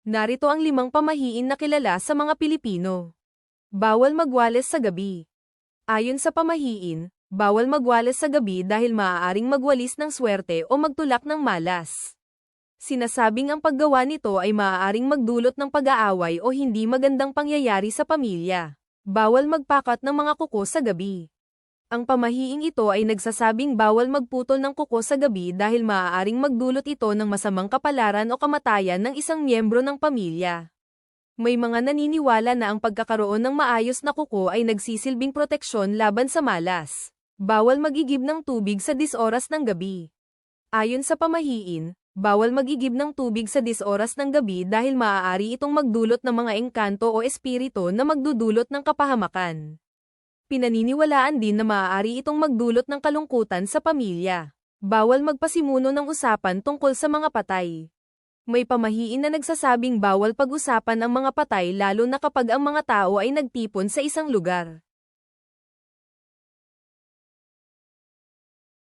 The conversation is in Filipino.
Narito ang 5 pamahiin na kilala sa mga Pilipino. Bawal magwalis sa gabi. Ayon sa pamahiin, bawal magwalis sa gabi dahil maaaring magwalis ng swerte o magtulak ng malas. Sinasabing ang paggawa nito ay maaaring magdulot ng pag-aaway o hindi magandang pangyayari sa pamilya. Bawal magpakat ng mga kuko sa gabi. Ang pamahiing ito ay nagsasabing bawal magputol ng kuko sa gabi dahil maaaring magdulot ito ng masamang kapalaran o kamatayan ng isang miyembro ng pamilya. May mga naniniwala na ang pagkakaroon ng maayos na kuko ay nagsisilbing proteksyon laban sa malas. Bawal magigib ng tubig sa 10 oras ng gabi. Ayon sa pamahiin, bawal magigib ng tubig sa 10 oras ng gabi dahil maaari itong magdulot ng mga engkanto o espiritu na magdudulot ng kapahamakan. Pinaniniwalaan din na maaari itong magdulot ng kalungkutan sa pamilya. Bawal magpasimuno ng usapan tungkol sa mga patay. May pamahiin na nagsasabing bawal pag-usapan ang mga patay lalo na kapag ang mga tao ay nagtipon sa isang lugar.